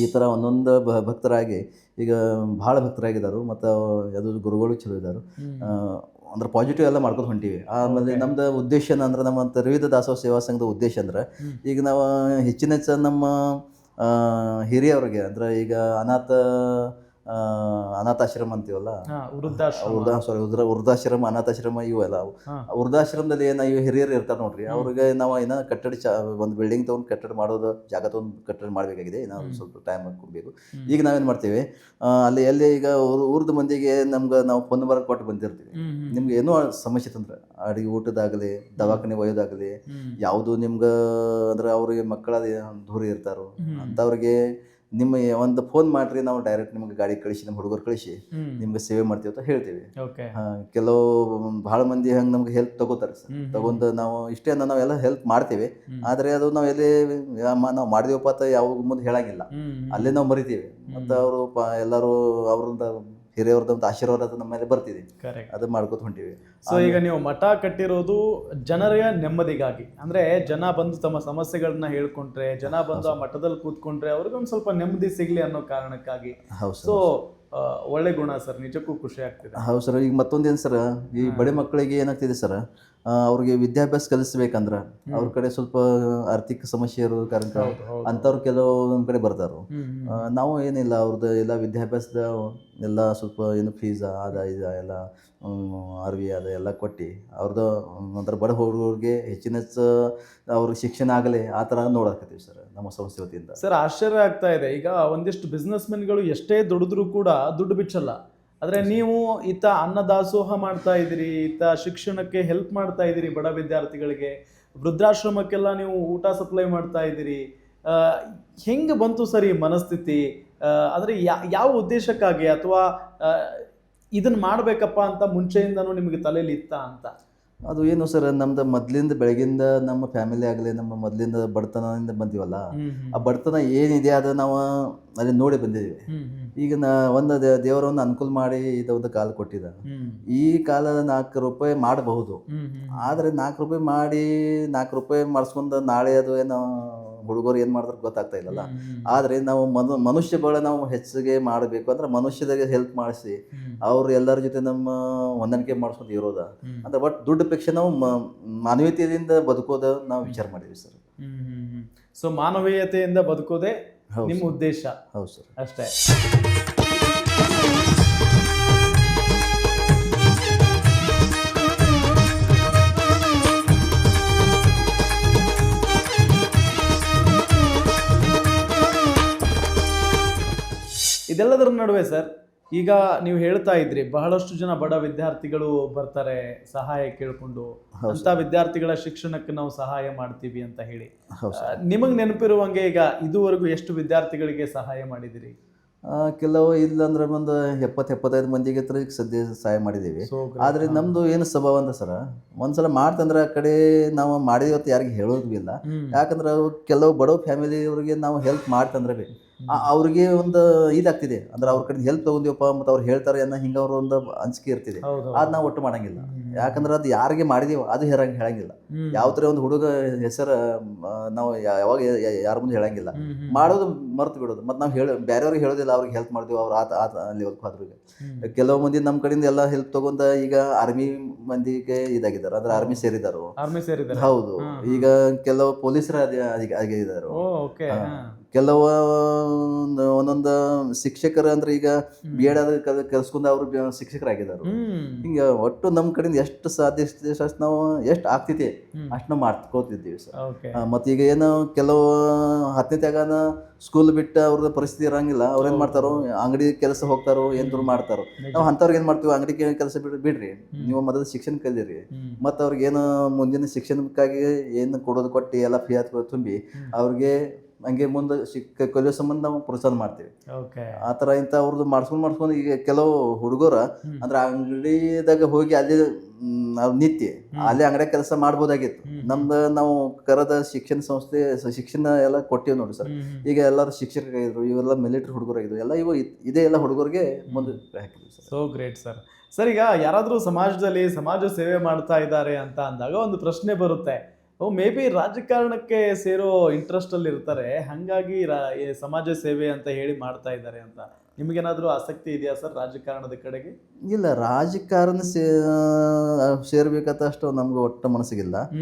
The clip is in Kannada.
ಈ ಥರ ಒಂದೊಂದು ಭಕ್ತರಾಗಿ ಈಗ ಭಾಳ ಭಕ್ತರಾಗಿದ್ದಾರೆ ಮತ್ತು ಅದು ಗುರುಗಳು ಚಲೋ ಇದ್ದಾರೆ. ಅಂದ್ರೆ ಪಾಸಿಟಿವ್ ಎಲ್ಲ ಮಾಡ್ಕೊಂಡು ಹೊಂಟೀವಿ. ಆಮೇಲೆ ನಮ್ದು ಉದ್ದೇಶ ಅಂದ್ರೆ ನಮ್ಮ ತ್ರಿವಿಧ ದಾಸೋಹ ಸೇವಾ ಸಂಘದ ಉದ್ದೇಶ ಅಂದ್ರೆ ಈಗ ನಾವು ಹೆಚ್ಚಿನ ನಮ್ಮ ಹಿರಿಯವ್ರಿಗೆ ಅಂದ್ರೆ ಈಗ ಅನಾಥಾಶ್ರಮ ಅಂತೀವಲ್ಲ, ವೃದ್ಧಾಶ್ರಮ ಅನಾಥಾಶ್ರಮ ಇವೆಲ್ಲ ವೃದ್ಧಾಶ್ರಮದಲ್ಲಿ ಏನು ಇವು ಹಿರಿಯರು ಇರ್ತಾರೆ ನೋಡ್ರಿ, ಅವ್ರಿಗೆ ನಾವು ಏನೋ ಕಟ್ಟಡ ಒಂದು ಬಿಲ್ಡಿಂಗ್ ತೊಗೊಂಡು ಕಟ್ಟಡ ಮಾಡೋದು ಜಾಗ ತೊಗೊಂಡು ಕಟ್ಟಡ ಮಾಡಬೇಕಾಗಿದೆ. ನಾವು ಸ್ವಲ್ಪ ಟೈಮ್ ಕೊಡಬೇಕು. ಈಗ ನಾವೇನು ಮಾಡ್ತೀವಿ, ಅಲ್ಲಿ ಎಲ್ಲಿ ಈಗ ಊರ್ದ ಮಂದಿಗೆ ನಾವು ಫೋನ್ ನಂಬರ್ ಕೊಟ್ಟು ಬಂದಿರ್ತೀವಿ. ನಿಮ್ಗೆ ಏನೋ ಸಮಸ್ಯೆ ತಂದ್ರೆ ಅಡಿಗೆ ಊಟದಾಗಲಿ ದವಾಖಾನೆ ಒಯ್ಯೋದಾಗಲಿ ಯಾವುದು ನಿಮ್ಗೆ ಅಂದ್ರೆ ಅವ್ರಿಗೆ ಮಕ್ಕಳ ದೂರ ಇರ್ತಾರೋ ಅಂಥವ್ರಿಗೆ ನಿಮ್ಮ ಒಂದು ಫೋನ್ ಮಾಡಿರಿ, ನಾವು ಡೈರೆಕ್ಟ್ ನಿಮ್ಗೆ ಗಾಡಿ ಕಳಿಸಿ ನಮ್ಮ ಹುಡುಗರು ಕಳಿಸಿ ನಿಮ್ಗೆ ಸೇವೆ ಮಾಡ್ತೀವಿ ಅಂತ ಹೇಳ್ತೀವಿ. ಕೆಲವು ಭಾಳ ಮಂದಿ ಹಂಗೆ ನಮ್ಗೆ ಹೆಲ್ಪ್ ತಗೋತಾರೆ ಸರ್. ತಗೊಂಡು ನಾವು ಇಷ್ಟೇ ನಾವೆಲ್ಲ ಹೆಲ್ಪ್ ಮಾಡ್ತೀವಿ. ಆದರೆ ಅದು ನಾವು ಎಲ್ಲಿ ನಾವು ಮಾಡಿದೀವಪ್ಪ ಅಂತ ಯಾವ ಮುಂದೆ ಹೇಳಂಗಿಲ್ಲ, ಅಲ್ಲೇ ನಾವು ಮರಿತೀವಿ. ಮತ್ತು ಅವರು ಎಲ್ಲರೂ ಅವ್ರಿಂದ ಹಿರಿಯವ್ರದ್ದು ಆಶೀರ್ವಾದ ನಮ್ಮ ಮೇಲೆ ಬರ್ತಿದೆ, ಅದು ಮಾಡ್ಕೊತ ಹೊಂಟೀವಿ. ಸೊ ಈಗ ನೀವು ಮಠ ಕಟ್ಟಿರೋದು ಜನರ ನೆಮ್ಮದಿಗಾಗಿ, ಅಂದ್ರೆ ಜನ ಬಂದು ತಮ್ಮ ಸಮಸ್ಯೆಗಳನ್ನ ಹೇಳ್ಕೊಂಡ್ರೆ, ಜನ ಬಂದು ಆ ಮಠದಲ್ಲಿ ಕೂತ್ಕೊಂಡ್ರೆ ಅವ್ರಿಗೊಂದು ಸ್ವಲ್ಪ ನೆಮ್ಮದಿ ಸಿಗ್ಲಿ ಅನ್ನೋ ಕಾರಣಕ್ಕಾಗಿ. ಸೊ ಒಳ್ಳೆ ಗುಣ ಸರ್, ನಿಜಕ್ಕೂ ಖುಷಿ ಆಗ್ತಿದೆ. ಹೌದು ಸರ್. ಈಗ ಮತ್ತೊಂದೇನು ಸರ್, ಈ ಬಡ ಮಕ್ಕಳಿಗೆ ಏನಾಗ್ತಿದೆ ಸರ್, ಅವ್ರಿಗೆ ವಿದ್ಯಾಭ್ಯಾಸ ಕಲಿಸ್ಬೇಕಂದ್ರೆ ಅವ್ರ ಕಡೆ ಸ್ವಲ್ಪ ಆರ್ಥಿಕ ಸಮಸ್ಯೆ ಇರೋ ಕಾರಣ ಅಂಥವ್ರು ಕೆಲವು ನಮ್ಮ ಕಡೆ ಬರ್ತಾರೋ. ನಾವು ಏನಿಲ್ಲ ಅವ್ರದ್ದು ಎಲ್ಲ ವಿದ್ಯಾಭ್ಯಾಸದ ಎಲ್ಲ ಸ್ವಲ್ಪ ಏನು ಫೀಸ್ ಅದ ಎಲ್ಲ ಅರ್ವಿ ಅದ ಎಲ್ಲ ಕೊಟ್ಟು ಅವ್ರದ್ದು ಒಂಥರ ಬಡ ಹುಡುಗರಿಗೆ ಹೆಚ್ಚಿನ ಅವ್ರಿಗೆ ಶಿಕ್ಷಣ ಆಗಲಿ ಆ ಥರ ನೋಡಕತ್ತೀವಿ ಸರ್ ನಮ್ಮ ಸಂಸ್ಥೆ ವತಿಯಿಂದ. ಸರ್ ಆಶ್ಚರ್ಯ ಆಗ್ತಾ ಇದೆ, ಈಗ ಒಂದಿಷ್ಟು ಬಿಸ್ನೆಸ್ ಮೆನ್ಗಳು ಎಷ್ಟೇ ದುಡಿದ್ರೂ ಕೂಡ ದುಡ್ಡು ಬಿಚ್ಚಲ್ಲ. ಆದರೆ ನೀವು ಈತ ಅನ್ನದಾಸೋಹ ಮಾಡ್ತಾ ಇದ್ದೀರಿ, ಈತ ಶಿಕ್ಷಣಕ್ಕೆ ಹೆಲ್ಪ್ ಮಾಡ್ತಾ ಇದ್ದೀರಿ, ಬಡ ವಿದ್ಯಾರ್ಥಿಗಳಿಗೆ ವೃದ್ಧಾಶ್ರಮಕ್ಕೆಲ್ಲ ನೀವು ಊಟ ಸಪ್ಲೈ ಮಾಡ್ತಾ ಇದ್ದೀರಿ. ಹೆಂಗೆ ಬಂತು ಸರ್ ಈ ಮನಸ್ಥಿತಿ? ಅಂದರೆ ಯಾವ ಉದ್ದೇಶಕ್ಕಾಗಿ, ಅಥವಾ ಇದನ್ನು ಮಾಡಬೇಕಪ್ಪ ಅಂತ ಮುಂಚೆಯಿಂದನೂ ನಿಮಗೆ ತಲೆಯಲ್ಲಿ ಇತ್ತಾ ಅಂತ? ಅದು ಏನು ಸರ್, ನಮ್ದು ಮೊದಲಿಂದ ಬೆಳಗಿಂದ ನಮ್ಮ ಫ್ಯಾಮಿಲಿ ಆಗಲಿ ನಮ್ಮ ಮೊದಲಿಂದ ಬಡತನದಿಂದ ಬಂದೀವಲ್ಲ, ಆ ಬಡತನ ಏನಿದೆ ಅದು ನಾವು ಅಲ್ಲಿ ನೋಡಿ ಬಂದಿದ್ದೀವಿ. ಈಗ ಒಂದು ದೇವರನ್ನು ಅನುಕೂಲ ಮಾಡಿ ಇದೊಂದು ಕಾಲ ಕೊಟ್ಟಿದ್ದ. ಈ ಕಾಲ 4 ರೂಪಾಯಿ ಮಾಡಬಹುದು, ಆದರೆ 4 ರೂಪಾಯಿ ಮಾಡಿ 4 ರೂಪಾಯಿ ಮಾಡಿಸ್ಕೊಂಡು ನಾಳೆ ಅದು ಏನು ಹುಡುಗರು ಏನು ಮಾಡಿದ್ರೆ ಗೊತ್ತಾಗ್ತಾ ಇಲ್ಲಲ್ಲ. ಆದರೆ ನಾವು ಮನುಷ್ಯ ಬಳ ನಾವು ಹೆಚ್ಚಿಗೆ ಮಾಡಬೇಕು ಅಂದ್ರೆ ಮನುಷ್ಯದಾಗೆ ಹೆಲ್ಪ್ ಮಾಡಿಸಿ ಅವ್ರು ಎಲ್ಲರ ಜೊತೆ ನಮ್ಮ ಹೊಂದಾಣಿಕೆ ಮಾಡಿಸ್ಕೊಂಡು ಇರೋದ ಅಂದ್ರೆ ಬಟ್ ದುಡ್ಡು ಪೇಕ್ಷೆ ನಾವು ಮಾನವೀಯತೆಯಿಂದ ಬದುಕೋದ ನಾವು ವಿಚಾರ ಮಾಡಿದ್ವಿ ಸರ್. ಸೊ ಮಾನವೀಯತೆಯಿಂದ ಬದುಕೋದೇ ನಿಮ್ಮ ಉದ್ದೇಶ? ಹೌದು ಸರ್, ಅಷ್ಟೇ. ಇದೆಲ್ಲದರ ನಡುವೆ ಸರ್, ಈಗ ನೀವು ಹೇಳ್ತಾ ಇದ್ರಿ ಬಹಳಷ್ಟು ಜನ ಬಡ ವಿದ್ಯಾರ್ಥಿಗಳು ಬರ್ತಾರೆ ಸಹಾಯ ಕೇಳ್ಕೊಂಡು, ಅಂತ ವಿದ್ಯಾರ್ಥಿಗಳ ಶಿಕ್ಷಣಕ್ಕೆ ನಾವು ಸಹಾಯ ಮಾಡ್ತೀವಿ ಅಂತ ಹೇಳಿ. ನಿಮಗೆ ನೆನಪಿರುವಂಗೆ ಈಗ ಇದುವರೆಗೂ ಎಷ್ಟು ವಿದ್ಯಾರ್ಥಿಗಳಿಗೆ ಸಹಾಯ ಮಾಡಿದಿರಿ? ಕೆಲವು ಇಲ್ಲಂದ್ರೆ ಒಂದು 70-75 ಮಂದಿಗೆ ಹತ್ರ ಈಗ ಸದ್ಯ ಸಹಾಯ ಮಾಡಿದ್ದೀವಿ. ಆದರೆ ನಮ್ಮದು ಏನು ಸ್ವಭಾವ ಅಂದ್ರೆ ಸರ, ಒಂದ್ಸಲ ಮಾಡ್ತಂದ್ರೆ ಆ ಕಡೆ ನಾವು ಮಾಡಿದೀವತ್ತು ಯಾರಿಗೆ ಹೇಳೋದು ಇಲ್ಲ. ಯಾಕಂದ್ರೆ ಕೆಲವು ಬಡವ ಫ್ಯಾಮಿಲಿಯವ್ರಿಗೆ ನಾವು ಹೆಲ್ಪ್ ಮಾಡ್ತಂದ್ರೆ ಅವ್ರಿಗೆ ಒಂದು ಇದಾಗ್ತಿದೆ ಅಂದ್ರೆ ಅವ್ರ ಕಡೆ ಹೆಲ್ಪ್ ತೊಗೊಂಡಿವಪ್ಪ ಮತ್ತು ಅವ್ರು ಹೇಳ್ತಾರೆ ಅನ್ನೋ ಹಿಂಗೆ ಅವ್ರ ಒಂದು ಅಂಜಿಕೆ ಇರ್ತಿದೆ. ಅದು ನಾವು ಒಟ್ಟು ಮಾಡಂಗಿಲ್ಲ. ಯಾಕಂದ್ರೆ ಅದು ಯಾರಿಗೆ ಮಾಡಿದೀವೋ ಅದು ಹೇಳಂಗಿಲ್ಲ. ಯಾವ ಥರ ಒಂದು ಹುಡುಗ ಹೆಸರು ನಾವು ಯಾವಾಗ ಯಾರ ಮುಂದೆ ಹೇಳಂಗಿಲ್ಲ, ಮಾಡೋದು ಮರ್ತು ಬಿಡೋದು. ಮತ್ತು ನಾವು ಬೇರೆಯವ್ರಿಗೆ ಹೇಳೋದಿಲ್ಲ ಅವ್ರಿಗೆ ಹೆಲ್ಪ್ ಮಾಡ್ತೀವಿ ಅವ್ರು ಅಲ್ಲಿ ಹೋದ್ರಿಗೆ. ಕೆಲವು ಮಂದಿ ನಮ್ಮ ಕಡೆಯಿಂದ ಎಲ್ಲ ಹೆಲ್ಪ್ ತಗೊಂಡ ಈಗ ಆರ್ಮಿ ಮಂದಿಗೆ ಇದಾಗಿದ್ದಾರೆ, ಅಂದ್ರೆ ಆರ್ಮಿ ಸೇರಿದಾರು. ಹೌದು, ಈಗ ಕೆಲವು ಪೊಲೀಸರ ಆಗಿದ್ದಾರೆ, ಕೆಲವು ಒಂದೊಂದು ಶಿಕ್ಷಕರು ಅಂದ್ರೆ ಈಗ B.Ed ಕಲ್ಸ್ಕೊಂಡು ಅವರು ಶಿಕ್ಷಕರಾಗಿದ್ದಾರೆ. ಹಿಂಗೆ ಒಟ್ಟು ನಮ್ಮ ಕಡೆಯಿಂದ ಎಷ್ಟು ಸಾಧ್ಯ ಅಷ್ಟು ನಾವು ಎಷ್ಟು ಆಗ್ತೈತಿ ಅಷ್ಟು ನಾವು ಮಾಡ್ಕೋತಿದ್ದೀವಿ ಸರ್. ಮತ್ತು ಈಗ ಏನು ಕೆಲವು 10ನೇ ತನಕ ಸ್ಕೂಲ್ ಬಿಟ್ಟು ಅವ್ರದ್ದು ಪರಿಸ್ಥಿತಿ ಇರಂಗಿಲ್ಲ, ಅವ್ರು ಏನು ಮಾಡ್ತಾರೋ ಅಂಗಡಿ ಕೆಲಸ ಹೋಗ್ತಾರೋ ಏನಾದ್ರು ಮಾಡ್ತಾರೋ. ನಾವು ಅಂಥವ್ರಿಗೆ ಏನು ಮಾಡ್ತೀವಿ, ಅಂಗಡಿ ಕೆಲಸ ಬಿಡ್ರಿ, ನೀವು ಮೊದಲು ಶಿಕ್ಷಣ ಕಲಿಯಿರಿ, ಮತ್ತು ಅವ್ರಿಗೆ ಏನು ಮುಂದಿನ ಶಿಕ್ಷಣಕ್ಕಾಗಿ ಏನು ಕೊಡೋದು ಕೊಟ್ಟು ಎಲ್ಲ ಫೀ ತುಂಬಿ ಅವ್ರಿಗೆ ಹಂಗೆ ಮುಂದೆ ಕಲಿಯೋ ಸಂಬಂಧ ನಾವು ಪ್ರೋತ್ಸಾಹ ಮಾಡ್ತೀವಿ. ಆ ಥರ ಇಂಥ ಅವ್ರದ್ದು ಮಾಡ್ಸ್ಕೊಂಡು ಈಗ ಕೆಲವು ಹುಡುಗರು ಅಂದ್ರೆ ಅಂಗಡಿದಾಗ ಹೋಗಿ ಅಲ್ಲಿ ನಾವು ನಿತ್ಯ ಅಲ್ಲೇ ಅಂಗಡಿಯಾಗ ಕೆಲಸ ಮಾಡ್ಬೋದಾಗಿತ್ತು. ನಮ್ದು ನಾವು ಕರದ ಶಿಕ್ಷಣ ಸಂಸ್ಥೆ ಶಿಕ್ಷಣ ಎಲ್ಲ ಕೊಟ್ಟಿವಿ ನೋಡಿ ಸರ್. ಈಗ ಎಲ್ಲರೂ ಶಿಕ್ಷಕರಾಗಿದ್ರು, ಇವೆಲ್ಲ ಮಿಲಿಟರಿ ಹುಡುಗರಾಗಿದ್ರು, ಎಲ್ಲ ಇದೇ ಎಲ್ಲ ಹುಡುಗರಿಗೆ ಮುಂದೆ ಹಾಕಿದ್ವಿ sir. So great sir. Sir, ಈಗ ಯಾರಾದರೂ ಸಮಾಜದಲ್ಲಿ ಸಮಾಜ ಸೇವೆ ಮಾಡ್ತಾ ಇದ್ದಾರೆ ಅಂತ ಅಂದಾಗ ಒಂದು ಪ್ರಶ್ನೆ ಬರುತ್ತೆ, ಮೇ ಬಿ ರಾಜಕಾರಣಕ್ಕೆ ಸೇರೋ ಇಂಟ್ರೆಸ್ಟ್ ಅಲ್ಲಿ ಇರ್ತಾರೆ, ಹಂಗಾಗಿ ಈ ಸಮಾಜ ಸೇವೆ ಅಂತ ಹೇಳಿ ಮಾಡ್ತಾ ಇದ್ದಾರೆ ಅಂತ. ನಿಮಗೇನಾದ್ರೂ ಆಸಕ್ತಿ ಇದೆಯಾ ಸರ್ ರಾಜಕಾರಣದ ಕಡೆಗೆ? ಇಲ್ಲ, ರಾಜಕಾರಣ ಸೇರ್ಬೇಕಂತ ಅಷ್ಟು ನಮ್ಗೆ ಒಟ್ಟ ಮನಸ್ಸಿಗಿಲ್ಲ.